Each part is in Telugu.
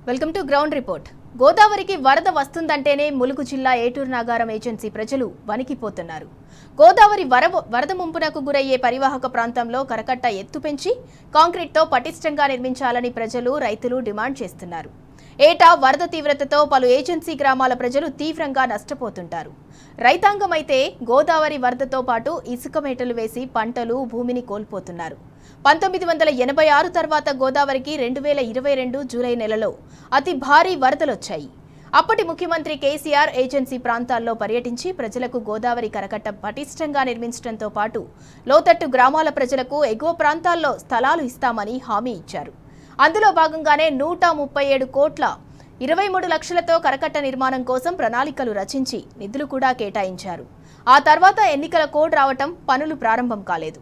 Welcome to ground report. గోదావరికి వరద వస్తుందంటేనే ములుగు జిల్లా ఏటూరు నాగారం ఏజెన్సీ ప్రజలు వణికిపోతున్నారు. గోదావరి వరద ముంపునకు గురయ్యే పరివాహక ప్రాంతంలో కరకట్ట ఎత్తు పెంచి కాంక్రీట్తో పటిష్టంగా నిర్మించాలని ప్రజలు, రైతులు డిమాండ్ చేస్తున్నారు. ఏటా వరద తీవ్రతతో పలు ఏజెన్సీ గ్రామాల ప్రజలు తీవ్రంగా నష్టపోతుంటారు. రైతాంగం అయితే గోదావరి వరదతో పాటు ఇసుక మేటలు వేసి పంటలు, భూమిని కోల్పోతున్నారు. 1986 తర్వాత గోదావరికి 2022 జూలై నెలలో అతి భారీ వరదలొచ్చాయి. అప్పటి ముఖ్యమంత్రి కేసీఆర్ ఏజెన్సీ ప్రాంతాల్లో పర్యటించి ప్రజలకు గోదావరి కరకట్ట పటిష్టంగా నిర్మించడంతో పాటు లోతట్టు గ్రామాల ప్రజలకు ఎగువ ప్రాంతాల్లో స్థలాలు ఇస్తామని హామీ ఇచ్చారు. అందులో భాగంగానే 137 కోట్ల 23 లక్షలతో కరకట్ట నిర్మాణం కోసం ప్రణాళికలు రచించి నిధులు కూడా కేటాయించారు. ఆ తర్వాత ఎన్నికల కోడ్ రావటం పనులు ప్రారంభం కాలేదు.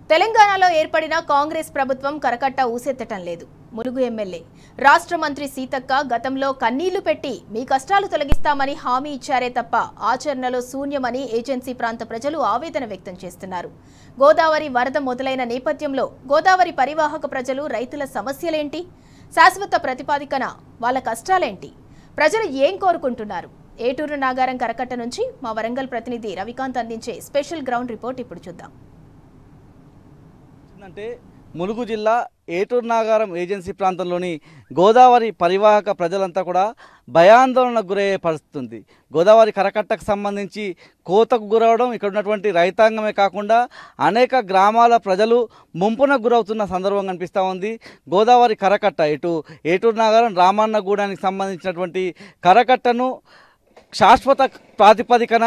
తెలంగాణలో ఏర్పడిన కాంగ్రెస్ ప్రభుత్వం కరకట్ట ఊసెత్తటం లేదు. ములుగు ఎమ్మెల్యే, రాష్ట్ర మంత్రి సీతక్క గతంలో కన్నీళ్లు పెట్టి మీ కష్టాలు తొలగిస్తామని హామీ ఇచ్చారే తప్ప ఆచరణలో శూన్యమని ఏజెన్సీ ప్రాంత ప్రజలు ఆవేదన వ్యక్తం చేస్తున్నారు. గోదావరి వరద మొదలైన నేపథ్యంలో గోదావరి పరివాహక ప్రజలు, రైతుల సమస్యలేంటి? శాశ్వత ప్రతిపాదికన వాళ్ళ కష్టాలేంటి? ప్రజలు ఏం కోరుకుంటున్నారు? ఏటూరు నాగారం కరకట్ట నుంచి మా వరంగల్ ప్రతినిధి రవికాంత్ అందించే స్పెషల్ గ్రౌండ్ రిపోర్ట్ ఇప్పుడు చూద్దాం. అంటే ములుగు జిల్లా ఏటూరు నాగారం ఏజెన్సీ ప్రాంతంలోని గోదావరి పరివాహక ప్రజలంతా కూడా భయాందోళనకు గురయ్యే పరిస్థితి ఉంది. గోదావరి కరకట్టకు సంబంధించి కోతకు గురవడం, ఇక్కడ ఉన్నటువంటి రైతాంగమే కాకుండా అనేక గ్రామాల ప్రజలు ముంపునకు గురవుతున్న సందర్భం కనిపిస్తూ ఉంది. గోదావరి కరకట్ట ఇటు ఏటూరు నాగారం రామన్నగూడానికి సంబంధించినటువంటి కరకట్టను శాశ్వత ప్రాతిపదికన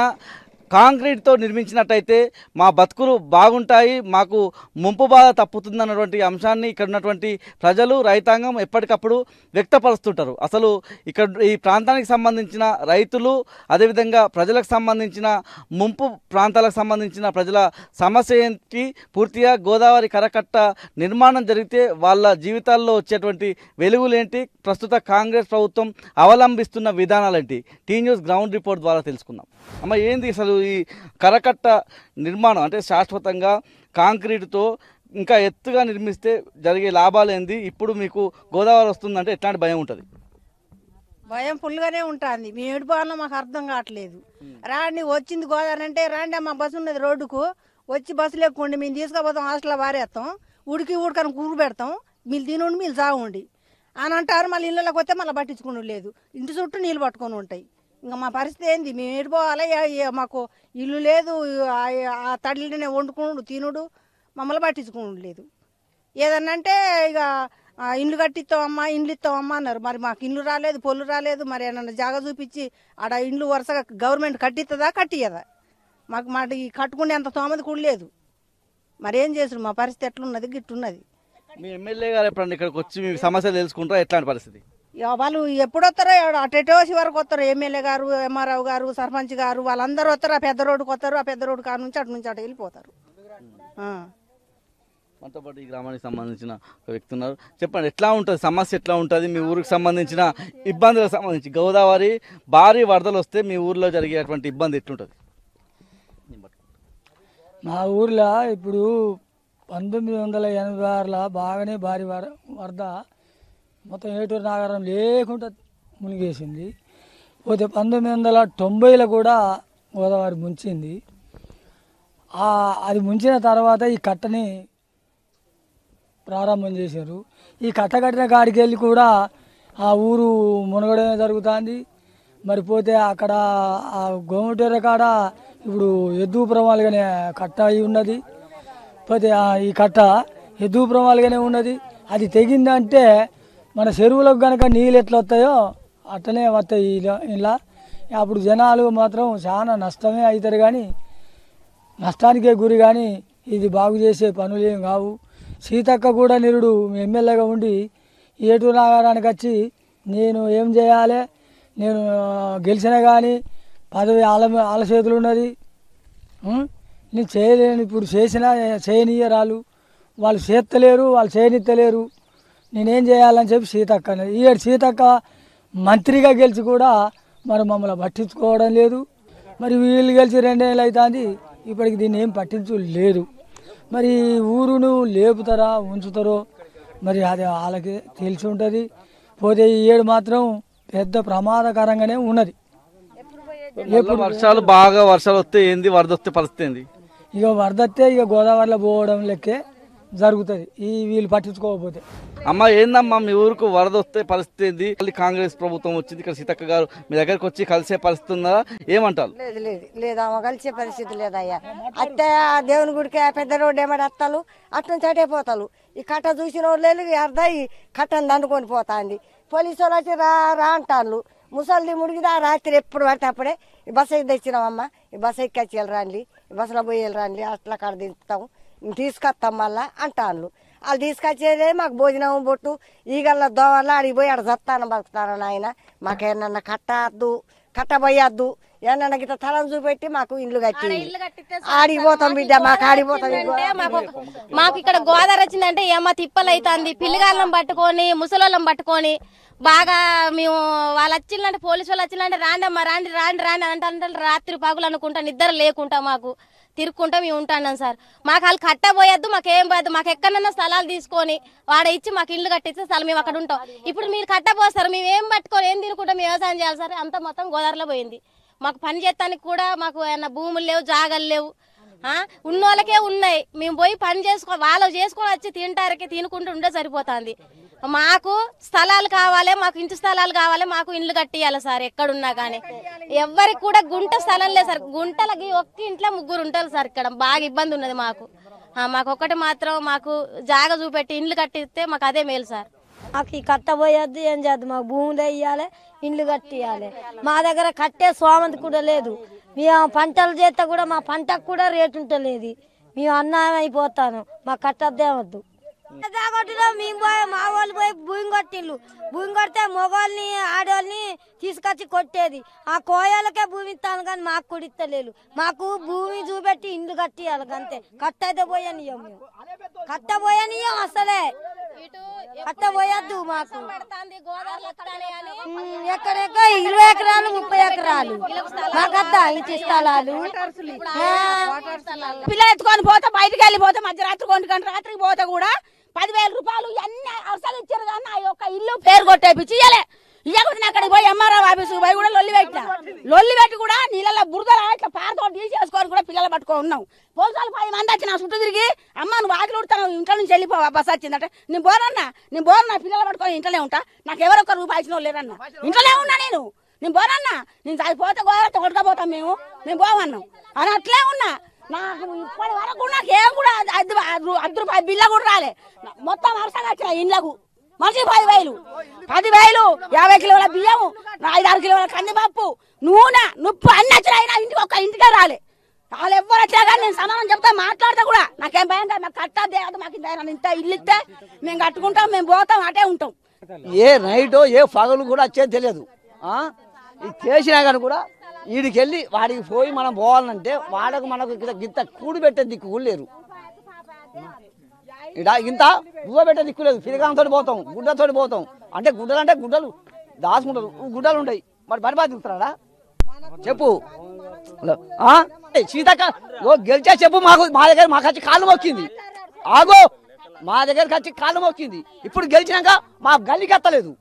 కాంక్రీట్తో నిర్మించినట్టయితే మా బతుకులు బాగుంటాయి, మాకు ముంపు బాధ తప్పుతుందన్నటువంటి అంశాన్ని ఇక్కడ ఉన్నటువంటి ప్రజలు, రైతాంగం ఎప్పటికప్పుడు వ్యక్తపరుస్తుంటారు. అసలు ఇక్కడ ఈ ప్రాంతానికి సంబంధించిన రైతులు, అదేవిధంగా ప్రజలకు సంబంధించిన ముంపు ప్రాంతాలకు సంబంధించిన ప్రజల సమస్య ఏంటి, పూర్తిగా గోదావరి కరకట్ట నిర్మాణం జరిగితే వాళ్ళ జీవితాల్లో వచ్చేటువంటి వెలుగులేంటి, ప్రస్తుత కాంగ్రెస్ ప్రభుత్వం అవలంబిస్తున్న విధానాలేంటి, టీ న్యూస్ గ్రౌండ్ రిపోర్ట్ ద్వారా తెలుసుకుందాం. అమ్మ, ఏంది అసలు ఈ కరకట్ట నిర్మాణం? అంటే శాశ్వతంగా కాంక్రీటుతో ఇంకా ఎత్తుగా నిర్మిస్తే జరిగే లాభాలు ఏంది? ఇప్పుడు మీకు గోదావరి వస్తుందంటే ఎట్లాంటి భయం ఉంటుంది? భయం ఫుల్గానే ఉంటుంది. మేము ఎడిపోవాలో మాకు అర్థం కావట్లేదు. రాండి, వచ్చింది గోదావరి అంటే రాండి, మా బస్సు ఉన్నది రోడ్డుకు, వచ్చి బస్సులు ఎక్కుండి మేము తీసుకుపోతాం, హాస్టల్లో వారేస్తాం, ఉడకని కూర పెడతాం, మీరు తినండి, మీరు సాగుండి అని అంటారు. మళ్ళీ ఇళ్ళకి వస్తే మళ్ళీ పట్టించుకుని లేదు, ఇంటి చుట్టూ నీళ్ళు పట్టుకొని ఉంటాయి. ఇంకా మా పరిస్థితి ఏంది? మేము ఎడిపోవాలి, మాకు ఇల్లు లేదు, ఆ తడిలోనే వండుకునుడు తినుడు, మమ్మల్ని పట్టించుకుని లేదు. ఏదన్నా అంటే ఇక ఇండ్లు కట్టిస్తామమ్మా, ఇండ్లు ఇస్తామమ్మా అన్నారు. మరి మాకు ఇండ్లు రాలేదు, పొల్లు రాలేదు. మరి ఏమన్నా జాగా చూపించి ఆడ ఇండ్లు వరుసగా గవర్నమెంట్ కట్టిస్తుందా, కట్టియదా? మాకు మాట ఈ కట్టుకునే అంత తోమది కూడా లేదు. మరి ఏం చేసుడు? మా పరిస్థితి ఎట్లున్నది, గిట్టున్నది. మీ ఎమ్మెల్యే గారు ఎప్పుడన్నా ఇక్కడికి వచ్చి మీ సమస్యలు తెలుసుకుంటారా? ఎట్లాంటి పరిస్థితి? వాళ్ళు ఎప్పుడు వస్తారో, అటెటోసి వరకు వస్తారు. ఎమ్మెల్యే గారు, ఎంఆర్ఓ గారు, సర్పంచ్ గారు వాళ్ళందరూ వస్తారు. ఆ పెద్ద రోడ్డుకి వస్తారు. ఆ పెద్ద రోడ్డు కాడ నుంచి అటు వెళ్ళిపోతారు. మనతో పాటు ఈ గ్రామానికి సంబంధించిన ఒక వ్యక్తి ఉన్నారు. చెప్పండి, ఎట్లా ఉంటుంది సమస్య? ఎట్లా ఉంటుంది మీ ఊరికి సంబంధించిన ఇబ్బందులకు సంబంధించి? గోదావరి భారీ వరదలు వస్తే మీ ఊర్లో జరిగేటువంటి ఇబ్బంది ఎట్లుంటుంది? మా ఊర్లో ఇప్పుడు 1986లో బాగానే భారీ వరద మొత్తం ఏటూరు నాగారం లేకుండా మునిగేసింది. పోతే 1990లో కూడా గోదావరి ముంచింది. అది ముంచిన తర్వాత ఈ కట్టని ప్రారంభం చేశారు. ఈ కట్ట కట్టిన కాడికి వెళ్ళి కూడా ఆ ఊరు మునగడమే జరుగుతుంది. మరి పోతే అక్కడ ఆ గోమటేర కాడ ఇప్పుడు ఎద్దుపురమాలుగానే కట్ట అయి ఉన్నది. పోతే ఈ కట్ట ఎద్దుపురమాలుగానే ఉన్నది. అది తెగిందంటే మన చెరువులకు కనుక నీళ్ళు ఎట్లా వస్తాయో అట్లనే వస్తాయి ఇలా. అప్పుడు జనాలు మాత్రం చాలా నష్టమే అవుతారు, కానీ నష్టానికే గురి. కానీ ఇది బాగు చేసే పనులు ఏం కావు. సీతక్క కూడా నిరుడు ఎమ్మెల్యేగా ఉండి ఏటూరు నాగారానికి వచ్చి నేను ఏం చేయాలి, నేను గెలిచినా కానీ పదవి వాళ్ళ చేతులు ఉన్నది, నేను చేయలేను, ఇప్పుడు చేసినా చేయనీయరాలు, వాళ్ళు చేస్తలేరు, వాళ్ళు చేయనిత్తలేరు, నేనేం చేయాలని చెప్పి సీతక్క అన్నది. ఈ సీతక్క మంత్రిగా గెలిచి కూడా మరి మమ్మల్ని పట్టించుకోవడం లేదు. మరి వీళ్ళు గెలిచి 2 ఏళ్ళు అవుతుంది, ఇప్పటికి దీన్ని ఏం పట్టించు లేదు. మరి ఊరును లేపుతారా ఉంచుతారో మరి అది వాళ్ళకి తెలిసి ఉంటుంది. పోతే ఈ ఏడు మాత్రం పెద్ద ప్రమాదకరంగానే ఉన్నది. వర్షాలు బాగా వర్షాలు వస్తే ఏంది, వరద వస్తే పరిస్థితి ఏంది? ఇక వరద వస్తే ఇక గోదావరిలో పోవడం లెక్కే జరుగుతుంది ఈ వీళ్ళు పట్టించుకోకపోతే. అమ్మ ఏందమ్మా మీ ఊరుకు వరద వస్తే పరిస్థితి ఏంది? మళ్ళీ కాంగ్రెస్ ప్రభుత్వం వచ్చింది, ఇక్కడ సీతక్క గారు మీ దగ్గరకు వచ్చి కలిసే పరిస్థితి ఉందా, ఏమంటారు? లేదు లేదు లేదు అమ్మ, కలిసే పరిస్థితి లేదయ్యా. అత్తే దేవుని గుడికి పెద్ద రోడ్డు ఏమడి వస్తాలు అట్నుంచి అటే పోతారు. ఈ కట్ట చూసిన వాళ్ళు అర్థ ఈ కట్టను దండుకొని పోతాంది. పోలీసు వాళ్ళు వచ్చి రా రా అంటారు. ముసలిది ముడిగిదా రాత్రి ఎప్పుడు పడితే అప్పుడే ఈ బస్సు తెచ్చినామమ్మ, ఈ బస్సు ఎక్కి వెళ్ళరండి, ఈ బస్సులో పోయి వెళ్ళరండి, అట్లా కాడ దింపుతాం తీసుకొస్తాం మళ్ళా అంటాను. వాళ్ళు తీసుకొచ్చేదే మాకు భోజనం బొట్టు ఈగల్ల దోవల్ల అడిగి పోయి ఆడ చస్తాను బతుకుతాను నాయన. మాకేమన్నా కట్టద్దు కట్టబోయద్దు ఏమన్నా గిట్ట తలం చూపెట్టి మాకు ఇల్లు కట్టి ఆడిపోతాం బిడ్డ, మాకు ఆడిపోతాం. మాకు ఇక్కడ గోదావరి వచ్చిందంటే ఏమో తిప్పలు అవుతుంది. పిల్లగాళ్ళం పట్టుకొని ముసలోళ్ళం పట్టుకొని బాగా మేము వాళ్ళు వచ్చిందంటే పోలీసు వాళ్ళు వచ్చిందంటే రాండమ్మా రాండి రాండి రాండి అంటే రాత్రి పగులు అనుకుంటా నిద్ర లేకుంటా మాకు తిరుక్కుంటా మేము ఉంటాం సార్. మాకు వాళ్ళు కట్టబోయద్దు, మాకేం పోయద్దు. మాకు ఎక్కడన్నా స్థలాలు తీసుకొని వాడ ఇచ్చి మాకు ఇల్లు కట్టిస్తే స్థలం మేము అక్కడ ఉంటాం. ఇప్పుడు మీరు కట్టబోస్తారు, మేము ఏం పట్టుకొని ఏం తినుకుంటాం, వ్యవసాయం చేయాలి సార్. అంతా మొత్తం గోదావరిలో పోయింది. మాకు పని చేస్తానికి కూడా మాకు ఏమన్నా భూములు లేవు, జాగలు లేవు. ఉన్నోళ్ళకే ఉన్నాయి. మేము పోయి పని వాళ్ళు చేసుకొని వచ్చి తింటారకి తినుకుంటూ ఉండే సరిపోతుంది. మాకు స్థలాలు కావాలి, మాకు ఇంటి స్థలాలు కావాలి, మాకు ఇండ్లు కట్టియాలి సార్. ఎక్కడున్నా కానీ ఎవరికి కూడా గుంట స్థలం లేదు సార్. గుంటలకి ఒక్క ఇంట్లో 3 ఉంటారు సార్. ఇక్కడ బాగా ఇబ్బంది ఉన్నది మాకు. మాకు ఒక్కటి మాత్రం మాకు జాగ చూపెట్టి ఇండ్లు కట్టిస్తే మాకు అదే మేలు సార్. మాకు ఈ కట్టబోయద్దు ఏం చేద్దు, మాకు భూములు వేయాలి, ఇండ్లు కట్టియాలి. మా దగ్గర కట్టే సోమంతి కూడా లేదు. మేము పంటలు చేస్తే కూడా మా పంటకు కూడా రేటు ఉంటలేదు. మేము అన్నం అయిపోతాను, మాకు కట్టద్దేమద్దు. మేము పోయి మా వాళ్ళు పోయి భూమి కొట్టిళ్ళు. భూమి కొడితే మగవాళ్ళని ఆడవాళ్ళని తీసుకొచ్చి కొట్టేది. ఆ కోయాలకే భూమి ఇస్తాను కానీ మాకు కూడా ఇస్తలేదు. మాకు భూమి చూపెట్టి ఇండ్లు కట్టియాలి అంతే. కట్టయితే పోయనియం, మేము కట్టబోయనియం అసలే కట్టబోయద్దు. మాకు ఎక్కడెక్కడ 20 ఎకరాలు 30 ఎకరాలు మాకద్దా ఇంటి స్థలాలు. పిల్లలు ఎత్తుకొని పోతే బయటకు వెళ్ళిపోతే మధ్యరాత్రి 1 గంట రాత్రికి పోతే కూడా 10,000 రూపాయలు అన్ని అవసరాలు ఇచ్చారు. కానీ నా యొక్క ఇల్లు పేరు కొట్టేపించి ఇయ్యలే. ఇయ్యకపోతే అక్కడికి పోయి ఎంఆర్ఓ ఆఫీసు పోయి కూడా లొల్లి పెట్టి కూడా నీళ్ళ బురదలు ఇట్లా పారతో తీసేసుకొని కూడా పిల్లలు పట్టుకొని ఉన్నాం. పోలీసులు 10 మంది వచ్చి నా చుట్టూ తిరిగి అమ్మ నువ్వు వాకిలు ఉడతాను, ఇంట్లో నుంచి వెళ్ళిపోవా బస్సు వచ్చిందంటే నేను బోరన్నా పిల్లలు పట్టుకొని ఇంట్లోనే ఉంటా. నాకు ఎవరో 1 రూపాయి ఇచ్చిన లేరన్నా, ఇంట్లోనే ఉన్నా నేను బోరన్నా. నేను చదిపోతే గోదావరితో కొట్టుకపోతాం మేము పోవన్నాం అని అట్లే ఉన్నా. నాకు ఇప్పటి వరకు నాకు ఏం కూడా 10 రూపాయల బిల్ల కూడా రాలే. మొత్తం అవసరం వచ్చిన ఇండ్లకు మనిషి 10,000 50 కిలోల బియ్యము, 5-6 కిలోల కందిపప్పు, నూనె, నుప్పు అన్ని వచ్చినాయి. ఇంటికి ఒక్క ఇంటికే రాలే. వాళ్ళు ఎవరు వచ్చా కానీ నేను సమానం చెప్తా, మాట్లాడతా కూడా. నాకేం భయం కాదు, మాకు కట్టదే మాకు ఇంత ఇల్లు ఇస్తే మేము కట్టుకుంటాం, మేము పోతాం, అటే ఉంటాం. ఏ నైటో ఏ పగలు కూడా వచ్చేది తెలియదు. ఇది చేసినా కానీ కూడా వీడికి వెళ్ళి వాడికి పోయి మనం పోవాలంటే వాడకు మనకు ఇంత కూడి పెట్టే దిక్కు కూడా లేరు. ఇంత గువ్వ పెట్టే దిక్కు లేదు. పిరిగాంతో పోతాం, గుడ్డతో పోతాం. అంటే గుడ్డలు దాచుకుంటారు, గుడ్డలు ఉంటాయి. మరి బరిబాద్ తిరుగుతారా చెప్పు సీతక్క గెలిచే చెప్పు. మా దగ్గర మాకు వచ్చి కాళ్ళు మొక్కింది. ఆగో మా దగ్గరకు వచ్చి కాళ్ళు మొక్కింది. ఇప్పుడు గెలిచినాక మా గల్లికి ఎత్తలేదు.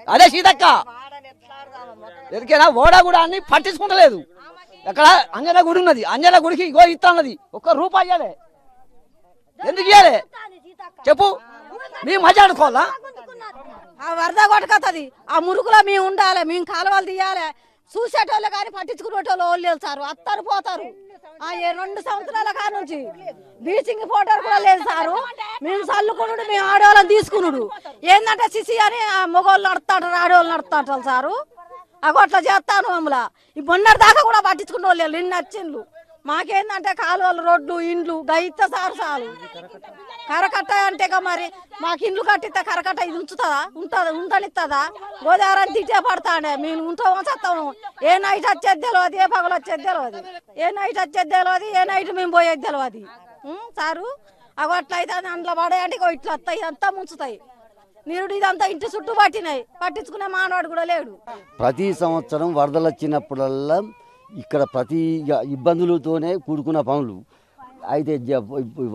అదే సీతక్క ఎరికేనా ఓడా కూడా అన్ని పట్టించుకుంటలేదు. ఎక్కడ అంజన గుడి ఉన్నది, అంజన గుడికి ఇగో ఇస్తా ఉన్నది. 1 రూపాయి ఇవ్వాలి. ఎందుకు ఇవ్వాలి చెప్పు? మేము మాట్లాడుకోవాలా? ఆ వరద కొట్టుకొస్తుంది. ఆ మురుగులో మేము ఉండాలి, మేము కాలువలు తీయాలి. చూసేటోళ్ళు కానీ పట్టించుకునేటోళ్ళు వాళ్ళు లేదు సారు. అత్తరు పోతారు. 2 సంవత్సరాల కాడ నుంచి బీచింగ్ ఫోటోలు కూడా లేదు సారు. మేము చల్లుకున్నాడు, మేము ఆడవాళ్ళని తీసుకున్నాడు. ఏంటంటే సిసి అని మగవాళ్ళు నడుస్తాడు, ఆడవాళ్ళు నడుస్తాడు సారు. అట్లా చేస్తాను మమ్మల్ని. ఈ మొన్నటి దాకా కూడా పట్టించుకునే వాళ్ళు నిన్న వచ్చిండ్లు. మాకేందంటే కాలువలు, రోడ్లు, ఇండ్లు గైతే సారు కరకట్ట అంటే మరి మాకు ఇండ్లు కట్టితే కరకట్ట ఇది ఉంచుతుందా? ఉండనిస్తుందా? గోదావరి అని తిట్టే పడతానే. మేము ఉంటామో చస్తాము. ఏ నైట్ వచ్చేది తెలియదు, ఏ పగలు వచ్చేది తెలియదు, ఏ నైట్ వచ్చేది తెలియదు, ఏ నైట్ మేము పోయేది తెలియదు సారు. అట్లయితే అందులో పడేయంటే ఇట్లా వస్తాయి, అంతా ముంచుతాయి. నిరుడు ఇదంతా ఇంటి చుట్టూ పట్టినాయి, పట్టించుకునే మానవాడు కూడా లేడు. ప్రతి సంవత్సరం వరదలు వచ్చినప్పుడల్లా ఇక్కడ ప్రతి ఇబ్బందులతోనే కూడుకున్న పనులు అయితే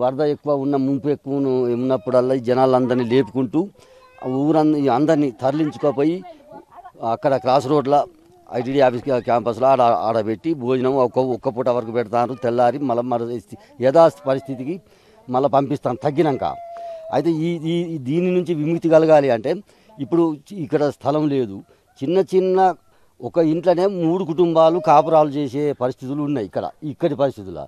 వరద ఎక్కువ ఉన్న ముంపు ఎక్కువ ఉన్నప్పుడల్లా జనాలందరినీ లేపుకుంటూ అందరినీ తరలించుకోపోయి అక్కడ క్రాస్ రోడ్ల ఐటీడీ ఆఫీస్ క్యాంపస్లో ఆడబెట్టి భోజనం ఒక్క పూట వరకు పెడతారు. తెల్లారి మళ్ళీ యథా పరిస్థితికి మళ్ళీ పంపిస్తాను తగ్గినాక. అయితే దీని నుంచి విముక్తి కలగాలి అంటే ఇప్పుడు ఇక్కడ స్థలం లేదు. చిన్న ఒక ఇంట్లోనే 3 కుటుంబాలు కాపురాలు చేసే పరిస్థితులు ఉన్నాయి ఇక్కడి పరిస్థితుల.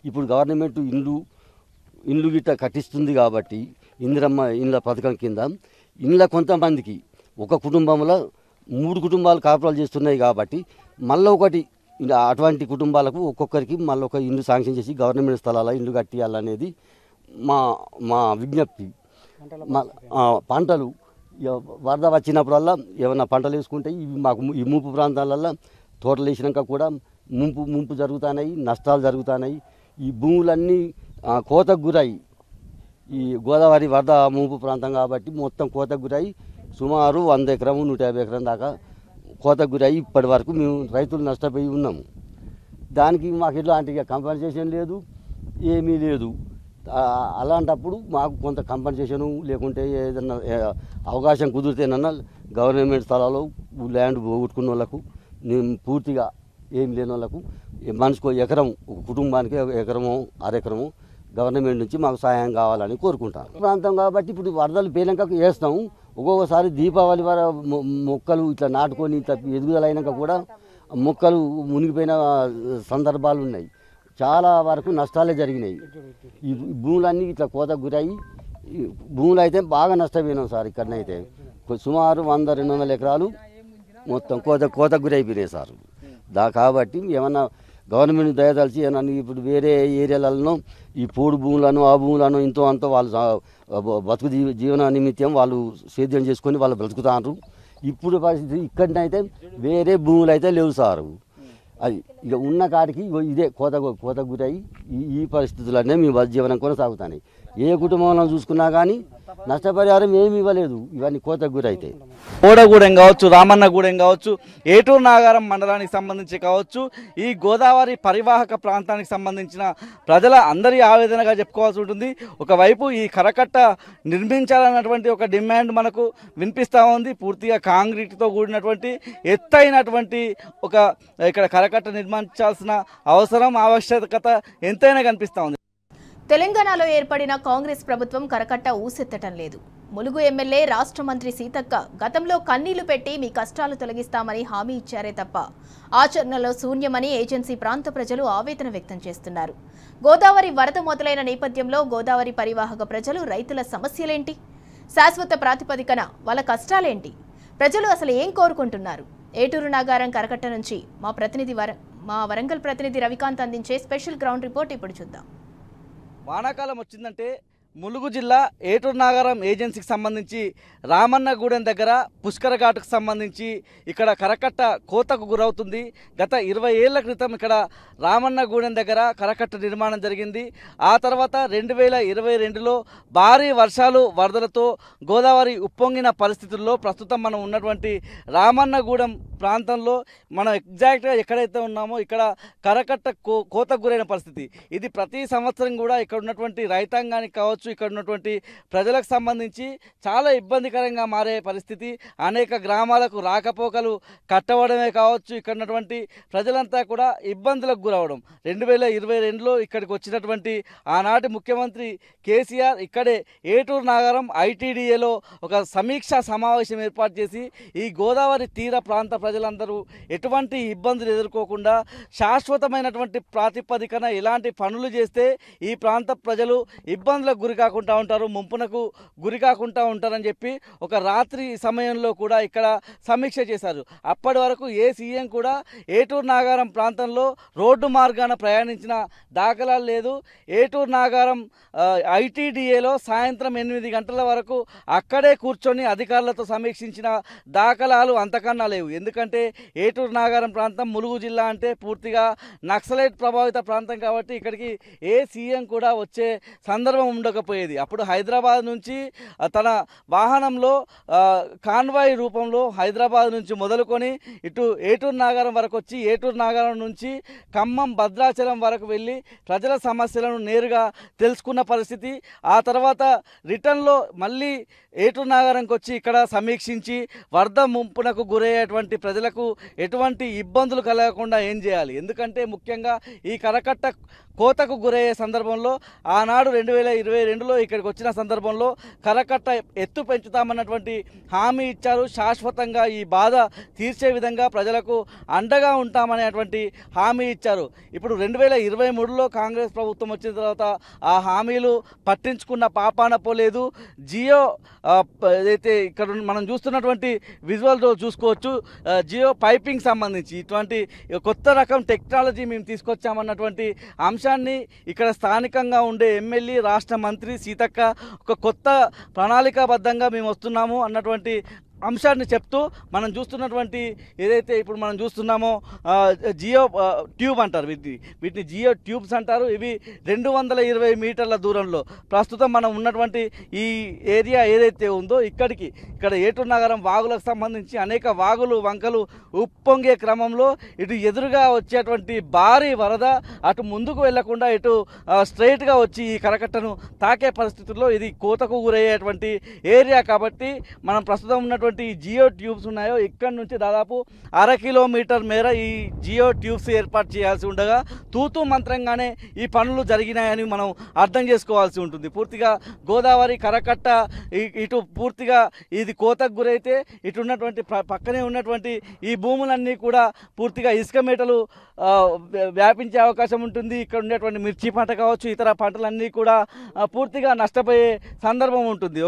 ఇప్పుడు గవర్నమెంట్ ఇండ్లు గిట్ట కట్టిస్తుంది కాబట్టి ఇందిరమ్మ ఇండ్ల పథకం కింద ఇండ్ల కొంతమందికి ఒక కుటుంబంలో 3 కుటుంబాలు కాపురాలు చేస్తున్నాయి కాబట్టి మళ్ళీ ఒకటి అటువంటి కుటుంబాలకు ఒక్కొక్కరికి మళ్ళీ ఒక ఇండ్లు శాంక్షన్ చేసి గవర్నమెంట్ స్థలాల ఇండ్లు కట్టియాలనేది మా విజ్ఞప్తి. పంటలు వరద వచ్చినప్పుడల్లా ఏమన్నా పంటలు వేసుకుంటే ఇవి మాకు ఈ ముంపు ప్రాంతాలల్లో తోటలు వేసినాక కూడా ముంపు జరుగుతున్నాయి, నష్టాలు జరుగుతున్నాయి. ఈ భూములన్నీ కోతకు గురై ఈ గోదావరి వరద ముంపు ప్రాంతం కాబట్టి మొత్తం కోతకు గురై సుమారు 100 ఎకరం 150 ఎకరం దాకా కోతకు గురై ఇప్పటి వరకు మేము రైతులు నష్టపోయి ఉన్నాము. దానికి మాకు ఎలాంటి కంపెన్సేషన్ లేదు, ఏమీ లేదు. అలాంటప్పుడు మాకు కొంత కంపెన్సేషను లేకుంటే ఏదన్నా అవకాశం కుదిరితేనన్నా గవర్నమెంట్ స్థలాల్లో ల్యాండ్ పోగొట్టుకున్న వాళ్ళకు పూర్తిగా ఏం లేని వాళ్ళకు మనిషికి ఎకరం ఒక కుటుంబానికి ఎకరమో అరెకరమో గవర్నమెంట్ నుంచి మాకు సహాయం కావాలని కోరుకుంటాను. ప్రాంతం కాబట్టి ఇప్పుడు వరదలు పేలినాక వేస్తాం. ఒక్కొక్కసారి దీపావళి మొక్కలు ఇట్లా నాటుకొని ఇట్లా ఎదుగుదల అయినాక కూడా మొక్కలు మునిగిపోయిన సందర్భాలు ఉన్నాయి. చాలా వరకు నష్టాలే జరిగినాయి. ఈ భూములన్నీ ఇట్లా కోతకు గురయ్యి భూములు అయితే బాగా నష్టపోయినాం సార్. ఇక్కడనైతే సుమారు 100-200 ఎకరాలు మొత్తం కోతకు గురైపోయినాయి సార్. కాబట్టి ఏమన్నా గవర్నమెంట్ దయదలిచి ఏమన్నా ఇప్పుడు వేరే ఏరియాలలో ఈ పోడు భూములను ఆ భూములను ఇంతో అంతో వాళ్ళు బతుకు జీవన నిమిత్తం వాళ్ళు సేద్యం చేసుకొని వాళ్ళు బ్రతుకుతారు. ఇప్పుడు పరిస్థితి ఇక్కడనైతే వేరే భూములు అయితే లేవు సారు. అది ఇక ఉన్న కాడికి ఇదే కోత గురై ఈ పరిస్థితులనే మేము జీవనం కొనసాగుతాయి. ఏ కుటుంబంలో చూసుకున్నా కానీ నష్టపరిహారం ఏమి ఇవ్వలేదు. ఇవన్నీ కోతకు గురైతే కోడగూడెం కావచ్చు, రామన్నగూడెం కావచ్చు, ఏటూరు నాగారం మండలానికి సంబంధించి కావచ్చు, ఈ గోదావరి పరివాహక ప్రాంతానికి సంబంధించిన ప్రజల అందరి ఆవేదనగా చెప్పుకోవాల్సి ఉంటుంది. ఒకవైపు ఈ కరకట్ట నిర్మించాలన్నటువంటి ఒక డిమాండ్ మనకు వినిపిస్తూ ఉంది. పూర్తిగా కాంక్రీట్తో కూడినటువంటి ఎత్తైనటువంటి ఒక ఇక్కడ కరకట్ట నిర్మించాల్సిన అవసరం ఆవశ్యకత ఎంతైనా కనిపిస్తూ ఉంది. తెలంగాణలో ఏర్పడిన కాంగ్రెస్ ప్రభుత్వం కరకట్ట ఊసెత్తటం లేదు. ములుగు ఎమ్మెల్యే రాష్ట్ర మంత్రి సీతక్క గతంలో కన్నీళ్లు పెట్టి మీ కష్టాలు తొలగిస్తామని హామీ ఇచ్చారే తప్ప ఆచరణలో శూన్యమని ఏజెన్సీ ప్రాంత ప్రజలు ఆవేదన వ్యక్తం చేస్తున్నారు. గోదావరి వరద మొదలైన నేపథ్యంలో గోదావరి పరివాహక ప్రజలు రైతుల సమస్యలేంటి, శాశ్వత ప్రాతిపదికన వాళ్ళ కష్టాలేంటి, ప్రజలు అసలు ఏం కోరుకుంటున్నారు? ఏటూరు నాగారం కరకట్ట నుంచి మా వరంగల్ ప్రతినిధి రవికాంత్ అందించే స్పెషల్ గ్రౌండ్ రిపోర్ట్ ఇప్పుడు చూద్దాం. వానాకాలం వచ్చిందంటే ములుగు జిల్లా ఏటూరు నాగారం ఏజెన్సీకి సంబంధించి రామన్నగూడెం దగ్గర పుష్కర ఘాటుకు సంబంధించి ఇక్కడ కరకట్ట కోతకు గురవుతుంది. గత 20 ఏళ్ల క్రితం ఇక్కడ రామన్నగూడెం దగ్గర కరకట్ట నిర్మాణం జరిగింది. ఆ తర్వాత 2022లో భారీ వర్షాలు వరదలతో గోదావరి ఉప్పొంగిన పరిస్థితుల్లో ప్రస్తుతం మనం ఉన్నటువంటి రామన్నగూడెం ప్రాంతంలో మనం ఎగ్జాక్ట్గా ఎక్కడైతే ఉన్నామో ఇక్కడ కరకట్ట కోతకు గురైన పరిస్థితి. ఇది ప్రతి సంవత్సరం కూడా ఇక్కడ ఉన్నటువంటి రైతాంగానికి కావచ్చు, ఇక్కడ ఉన్నటువంటి ప్రజలకు సంబంధించి చాలా ఇబ్బందికరంగా మారే పరిస్థితి. అనేక గ్రామాలకు రాకపోకలు కట్టవడమే కావచ్చు, ఇక్కడ ఉన్నటువంటి ప్రజలంతా కూడా ఇబ్బందులకు గురవడం. 2022లో ఇక్కడికి వచ్చినటువంటి ఆనాటి ముఖ్యమంత్రి కేసీఆర్ ఇక్కడే ఏటూరు నాగారం ఐటీడీఏలో ఒక సమీక్షా సమావేశం ఏర్పాటు చేసి ఈ గోదావరి తీర ప్రాంత ప్రజలందరూ ఎటువంటి ఇబ్బందులు ఎదుర్కోకుండా శాశ్వతమైనటువంటి ప్రాతిపదికన ఎలాంటి పనులు చేస్తే ఈ ప్రాంత ప్రజలు ఇబ్బందులకు గురి కాకుండా ఉంటారు, ముంపునకు గురి కాకుండా ఉంటారని చెప్పి ఒక రాత్రి సమయంలో కూడా ఇక్కడ సమీక్ష చేశారు. అప్పటి వరకు ఏ సీఎం కూడా ఏటూరు నాగారం ప్రాంతంలో రోడ్డు మార్గాన ప్రయాణించిన దాఖలాలు లేదు. ఏటూరు నాగారం ఐటీడీఏలో సాయంత్రం 8 గంటల వరకు అక్కడే కూర్చొని అధికారులతో సమీక్షించిన దాఖలాలు అంతకన్నా లేవు. ఎందుకంటే ఏటూరు నాగారం ప్రాంతం ములుగు జిల్లా అంటే పూర్తిగా నక్సలైట్ ప్రభావిత ప్రాంతం కాబట్టి ఇక్కడికి ఏ సీఎం కూడా వచ్చే సందర్భం ఉండక రాకపోయేది. అప్పుడు హైదరాబాద్ నుంచి తన వాహనంలో కాన్వాయ్ రూపంలో హైదరాబాద్ నుంచి మొదలుకొని ఇటు ఏటూరు నాగారం వరకు వచ్చి ఏటూరు నాగారం నుంచి ఖమ్మం భద్రాచలం వరకు వెళ్ళి ప్రజల సమస్యలను నేరుగా తెలుసుకున్న పరిస్థితి. ఆ తర్వాత రిటర్న్లో మళ్ళీ ఏటూరు నాగారంకి వచ్చి ఇక్కడ సమీక్షించి వరద ముంపునకు గురయ్యేటువంటి ప్రజలకు ఎటువంటి ఇబ్బందులు కలగకుండా ఏం చేయాలి, ఎందుకంటే ముఖ్యంగా ఈ కరకట్ట కోతకు గురయ్యే సందర్భంలో ఆనాడు 2022లో ఇక్కడికి వచ్చిన సందర్భంలో కరకట్ట ఎత్తు పెంచుతామన్నటువంటి హామీ ఇచ్చారు. శాశ్వతంగా ఈ బాధ తీర్చే విధంగా ప్రజలకు అండగా ఉంటామనేటువంటి హామీ ఇచ్చారు. ఇప్పుడు 2023లో కాంగ్రెస్ ప్రభుత్వం వచ్చిన తర్వాత ఆ హామీలు పట్టించుకున్న పాపాన పోలేదు. జియో ఏదైతే ఇక్కడ మనం చూస్తున్నటువంటి విజువల్ చూసుకోవచ్చు, జియో పైపింగ్ సంబంధించి ఇటువంటి కొత్త రకం టెక్నాలజీ మేము తీసుకొచ్చామన్నటువంటి అంశాన్ని ఇక్కడ స్థానికంగా ఉండే ఎమ్మెల్యే రాష్ట్ర మంత్రి సీతక్క ఒక కొత్త ప్రణాళికాబద్ధంగా మేము వస్తున్నాము అన్నటువంటి అంశాన్ని చెప్తూ మనం చూస్తున్నటువంటి ఏదైతే ఇప్పుడు మనం చూస్తున్నామో జియో ట్యూబ్ అంటారు, వీటిని జియో ట్యూబ్స్ అంటారు. ఇవి 220 మీటర్ల దూరంలో ప్రస్తుతం మనం ఉన్నటువంటి ఈ ఏరియా ఏదైతే ఉందో ఇక్కడ ఏటూరు నగరం వాగులకు సంబంధించి అనేక వాగులు వంకలు ఉప్పొంగే క్రమంలో ఇటు ఎదురుగా వచ్చేటువంటి భారీ వరద అటు ముందుకు వెళ్లకుండా ఇటు స్ట్రైట్గా వచ్చి ఈ కరకట్టను తాకే పరిస్థితుల్లో ఇది కోతకు గురయ్యేటువంటి ఏరియా. కాబట్టి మనం ప్రస్తుతం ఉన్నటువంటి ఈ జియో ట్యూబ్స్ ఉన్నాయో ఇక్కడ నుంచి దాదాపు 1/2 కిలోమీటర్ మేర ఈ జియో ట్యూబ్స్ ఏర్పాటు చేయాల్సి ఉండగా తూతూ మంత్రంగానే ఈ పనులు జరిగినాయని మనం అర్థం చేసుకోవాల్సి ఉంటుంది. పూర్తిగా గోదావరి కరకట్ట ఇటు పూర్తిగా ఇది కోతకు గురైతే ఇటు ఉన్నటువంటి పక్కనే ఉన్నటువంటి ఈ భూములన్నీ కూడా పూర్తిగా ఇసుక మేటలు వ్యాపించే అవకాశం ఉంటుంది. ఇక్కడ ఉండేటువంటి మిర్చి పంట కావచ్చు ఇతర పంటలన్నీ కూడా పూర్తిగా నష్టపోయే సందర్భం ఉంటుంది.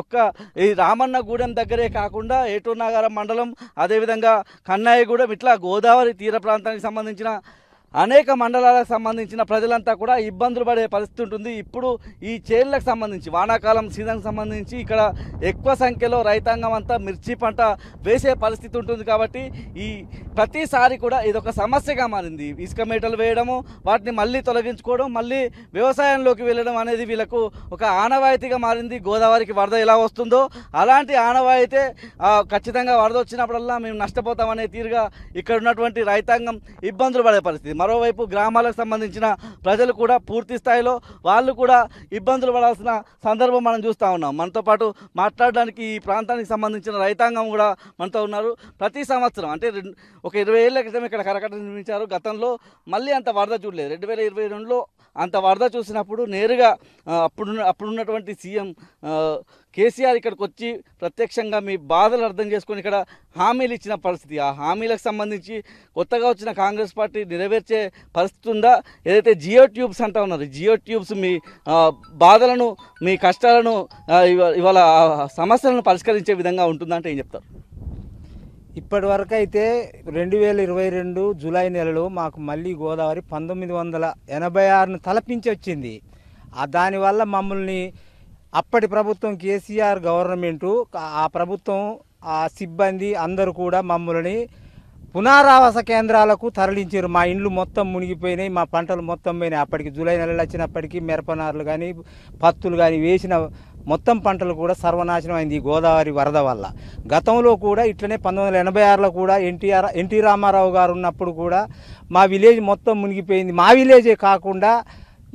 ఈ రామన్నగూడెం దగ్గరే కాకుండా ఏటూరు నాగారం మండలం అదేవిధంగా కన్నాయగూడెం ఇట్లా గోదావరి తీర ప్రాంతానికి సంబంధించిన అనేక మండలాలకు సంబంధించిన ప్రజలంతా కూడా ఇబ్బందులు పడే పరిస్థితి ఉంటుంది. ఇప్పుడు ఈ చేళ్లకు సంబంధించి వానాకాలం సీజన్కి సంబంధించి ఇక్కడ ఎక్కువ సంఖ్యలో రైతాంగం అంతా మిర్చి పంట వేసే పరిస్థితి ఉంటుంది. కాబట్టి ఈ ప్రతిసారి కూడా ఇదొక సమస్యగా మారింది. ఇసుక మేటలు వేయడము, వాటిని మళ్ళీ తొలగించుకోవడం, మళ్ళీ వ్యవసాయంలోకి వెళ్ళడం అనేది వీళ్ళకు ఒక ఆనవాయితీగా మారింది. గోదావరికి వరద ఎలా వస్తుందో అలాంటి ఆనవాయితే ఖచ్చితంగా వరద వచ్చినప్పుడల్లా మేము నష్టపోతామనే తీరుగా ఇక్కడ ఉన్నటువంటి రైతాంగం ఇబ్బందులు పడే పరిస్థితి. మరోవైపు గ్రామాలకు సంబంధించిన ప్రజలు కూడా పూర్తి స్థాయిలో వాళ్ళు కూడా ఇబ్బందులు పడాల్సిన సందర్భం మనం చూస్తూ ఉన్నాం. మనతో పాటు మాట్లాడడానికి ఈ ప్రాంతానికి సంబంధించిన రైతాంగం కూడా మనతో ఉన్నారు. ప్రతి సంవత్సరం అంటే ఒక 20 ఏళ్ల క్రితం ఇక్కడ కరకట్ట నిర్మించారు. గతంలో మళ్ళీ అంత వరద చూడలేదు. 2022లో అంత వరద చూసినప్పుడు నేరుగా అప్పుడున్నటువంటి సీఎం కేసీఆర్ ఇక్కడికి వచ్చి ప్రత్యక్షంగా మీ బాధలు అర్థం చేసుకొని ఇక్కడ హామీలు ఇచ్చిన పరిస్థితి. ఆ హామీలకు సంబంధించి కొత్తగా వచ్చిన కాంగ్రెస్ పార్టీ నెరవేర్చే పరిస్థితి ఉందా? ఏదైతే జియో ట్యూబ్స్ అంటా ఉన్నారు, జియో ట్యూబ్స్ మీ బాధలను మీ కష్టాలను ఇవాళ సమస్యలను పరిష్కరించే విధంగా ఉంటుందంటే ఏం చెప్తారు? ఇప్పటి వరకు అయితే 2022 జూలై నెలలో మాకు మళ్ళీ గోదావరి 1986ను తలపించి వచ్చింది. దానివల్ల మమ్మల్ని అప్పటి ప్రభుత్వం కేసీఆర్ గవర్నమెంటు ఆ ప్రభుత్వం ఆ సిబ్బంది అందరూ కూడా మమ్మల్ని పునరావాస కేంద్రాలకు తరలించారు. మా ఇండ్లు మొత్తం మునిగిపోయినాయి, మా పంటలు మొత్తం పోయినాయి. అప్పటికి జూలై నెలలో వచ్చినప్పటికీ మిరపనారులు కానీ పత్తులు కానీ వేసిన మొత్తం పంటలు కూడా సర్వనాశనం అయింది ఈ గోదావరి వరద వల్ల. గతంలో కూడా ఇట్లనే 1986లో కూడా ఎన్టీ రామారావు గారు ఉన్నప్పుడు కూడా మా విలేజ్ మొత్తం మునిగిపోయింది. మా విలేజే కాకుండా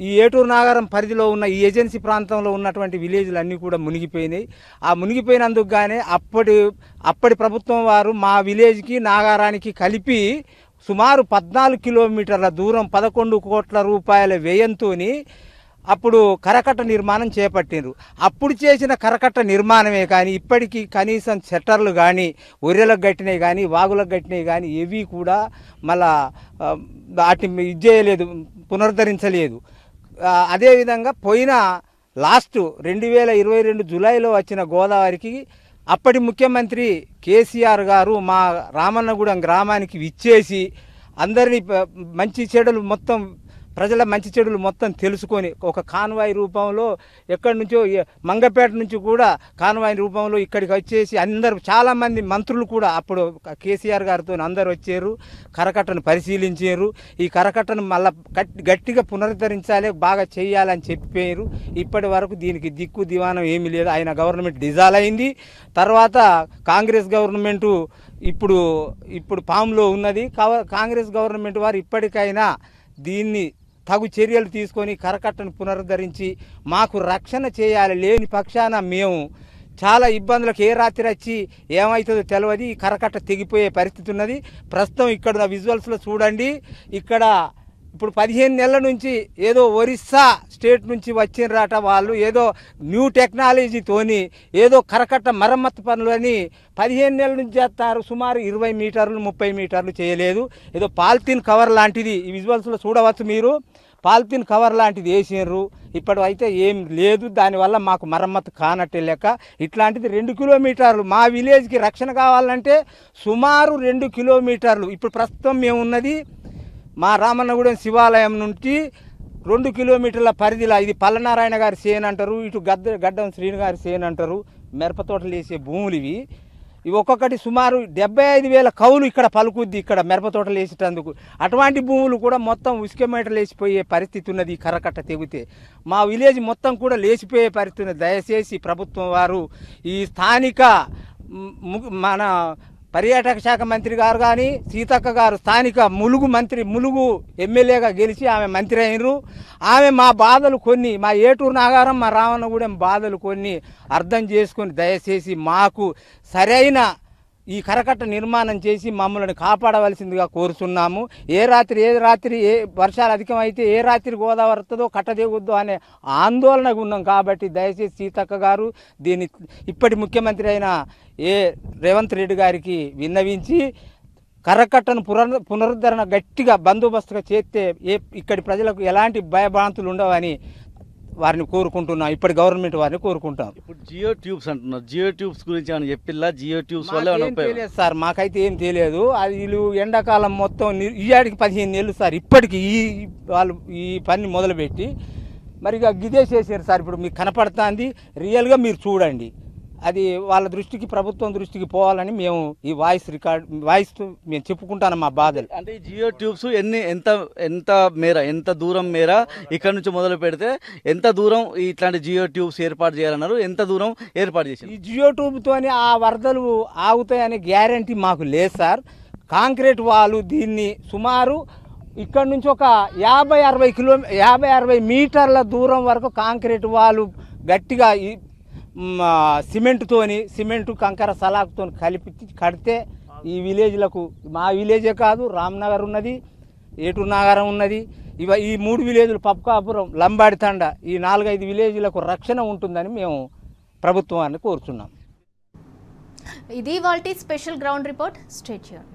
ఈ ఏటూరు నాగారం పరిధిలో ఉన్న ఈ ఏజెన్సీ ప్రాంతంలో ఉన్నటువంటి విలేజ్లు అన్నీ కూడా మునిగిపోయినాయి. ఆ మునిగిపోయినందుకు గానే అప్పటి ప్రభుత్వం వారు మా విలేజ్కి నాగారానికి కలిపి సుమారు 14 కిలోమీటర్ల దూరం 11 కోట్ల రూపాయల వ్యయంతో అప్పుడు కరకట్ట నిర్మాణం చేపట్టిండ్రు. అప్పుడు చేసిన కరకట్ట నిర్మాణమే కానీ ఇప్పటికీ కనీసం షట్టర్లు కానీ ఒర్రెలకు కట్టినవి కానీ వాగులకు కట్టినవి కానీ ఏవి కూడా మళ్ళా వాటిని ఇది చేయలేదు, పునరుద్ధరించలేదు. అదేవిధంగా పోయిన లాస్ట్ 2022 జూలైలో వచ్చిన గోదావరికి అప్పటి ముఖ్యమంత్రి కేసీఆర్ గారు మా రామన్నగూడెం గ్రామానికి విచ్చేసి అందరినీ మంచి చెడులు మొత్తం ప్రజల మంచి చెడులు మొత్తం తెలుసుకొని ఒక కాన్వాయ్ రూపంలో ఎక్కడి నుంచో మంగపేట నుంచి కూడా కాన్వాయ్ రూపంలో ఇక్కడికి వచ్చేసి అందరూ చాలామంది మంత్రులు కూడా అప్పుడు కేసీఆర్ గారితో అందరు వచ్చారు, కరకట్టను పరిశీలించారు. ఈ కరకట్టను మళ్ళీ గట్టిగా పునరుద్ధరించాలి, బాగా చేయాలని చెప్పారు. ఇప్పటి వరకు దీనికి దిక్కు దివానం ఏమీ లేదు. ఆయన గవర్నమెంట్ డిజాల్వ్ అయింది. తర్వాత కాంగ్రెస్ గవర్నమెంటు ఇప్పుడు పాములో ఉన్నది. కాంగ్రెస్ గవర్నమెంట్ వారు ఇప్పటికైనా దీన్ని తగు చర్యలు తీసుకొని కరకట్టను పునరుద్ధరించి మాకు రక్షణ చేయాలి. లేని పక్షాన మేము చాలా ఇబ్బందులకు ఏ రాత్రి వచ్చి ఏమవుతుందో తెలియదు. ఈ కరకట్ట తెగిపోయే పరిస్థితి ఉన్నది. ప్రస్తుతం ఇక్కడ విజువల్స్లో చూడండి, ఇక్కడ ఇప్పుడు 15 నెలల నుంచి ఏదో ఒరిస్సా స్టేట్ నుంచి వచ్చినరాట వాళ్ళు, ఏదో న్యూ టెక్నాలజీతోని ఏదో కరకట్ట మరమ్మతు పనులు అని 15 నెలల నుంచి చేస్తారు. సుమారు 20 మీటర్లు 30 మీటర్లు చేయలేదు. ఏదో పాలిథిన్ కవర్ లాంటిది ఈ విజువల్స్లో చూడవచ్చు మీరు, పాలిథిన్ కవర్ లాంటిది వేసినారు. ఇప్పుడు అయితే ఏం లేదు. దానివల్ల మాకు మరమ్మతు కానట్టే లెక్క. ఇట్లాంటిది 2 కిలోమీటర్లు మా విలేజ్కి రక్షణ కావాలంటే సుమారు 2 కిలోమీటర్లు. ఇప్పుడు ప్రస్తుతం మేము ఉన్నది మా రామన్నగూడెం శివాలయం నుంచి 2 కిలోమీటర్ల పరిధిలో. ఇది పల్లనారాయణ గారి సేన్ అంటారు, ఇటు గడ్డం శ్రీను గారి సేన్ అంటారు. మిరప తోటలు వేసే భూములు ఇవి ఒక్కొక్కటి సుమారు 75,000 కౌలు ఇక్కడ పలుకుద్ది, ఇక్కడ మిరప తోటలు వేసేటందుకు. అటువంటి భూములు కూడా మొత్తం ఉసుక మీటలు లేచిపోయే పరిస్థితి ఉన్నది. ఈ కరకట్ట తెగితే మా విలేజ్ మొత్తం కూడా లేచిపోయే పరిస్థితి ఉన్నది. దయచేసి ప్రభుత్వం వారు ఈ స్థానిక మన పర్యాటక శాఖ మంత్రి గారు కానీ సీతక్క గారు స్థానిక ములుగు ఎమ్మెల్యేగా గెలిచి ఆమె మంత్రి అయినరు. ఆమె మా బాధలు కొన్ని, మా ఏటూరు నాగారం మా రామన్నగూడెం బాధలు కొన్ని అర్థం చేసుకొని దయచేసి మాకు సరైన ఈ కరకట్ట నిర్మాణం చేసి మమ్మల్ని కాపాడవలసిందిగా కోరుతున్నాము. ఏ రాత్రి వర్షాలు అధికమైతే ఏ రాత్రి గోదావరి వస్తుందో కట్టదేగుద్దో అనే ఆందోళనగా ఉన్నాం. కాబట్టి దయచేసి సీతక్క గారు దీన్ని ఇప్పటి ముఖ్యమంత్రి అయిన రేవంత్ రెడ్డి గారికి విన్నవించి కరకట్టను పునరుద్ధరణ గట్టిగా బందోబస్తుగా చేస్తే ఇక్కడి ప్రజలకు ఎలాంటి భయభ్రాంతులు ఉండవని వారిని కోరుకుంటున్నాం. ఇప్పటి గవర్నమెంట్ వారిని కోరుకుంటాం. ఇప్పుడు జియో ట్యూబ్స్ అంటున్నారు, జియో ట్యూబ్స్ గురించి ఏమైనా చెప్పిల్లా? జియో ట్యూబ్స్ వల్ల తెలియదు సార్, మాకైతే ఏం తెలియదు. అది వీళ్ళు ఎండాకాలం మొత్తం ఈయాడికి 15 నెలలు సార్ ఇప్పటికి వాళ్ళు ఈ పని మొదలుపెట్టి మరి గిదే చేశారు సార్. ఇప్పుడు మీకు కనపడుతుంది, రియల్గా మీరు చూడండి. అది వాళ్ళ దృష్టికి, ప్రభుత్వం దృష్టికి పోవాలని మేము ఈ వాయిస్ మేము చెప్పుకుంటాను మా బాధలు. అంటే ఈ జియో ట్యూబ్స్ ఎంత దూరం మేర ఇక్కడ నుంచి మొదలు పెడితే ఎంత దూరం ఇట్లాంటి జియో ట్యూబ్స్ ఏర్పాటు చేయాలన్నారు? ఎంత దూరం ఏర్పాటు చేశారు? ఈ జియో ట్యూబ్తోని ఆ వరదలు ఆగుతాయనే గ్యారంటీ మాకు లేదు సార్. కాంక్రీట్ వాళ్ళు దీన్ని సుమారు ఇక్కడ నుంచి ఒక 50-60 మీటర్ల దూరం వరకు కాంక్రీట్ వాళ్ళు గట్టిగా సిమెంటు కంకర సలాకుతో కలిపి కడితే ఈ విలేజ్లకు, మా విలేజే కాదు రామ్నగర్ ఉన్నది, ఏటూరు నాగారం ఉన్నది, ఈ 3 విలేజ్లు పప్కాపురం, లంబాడి తండ, ఈ 4-5 విలేజ్లకు రక్షణ ఉంటుందని మేము ప్రభుత్వాన్ని కోరుతున్నాం. ఇది వాల్టీ special ground report. Stay tune.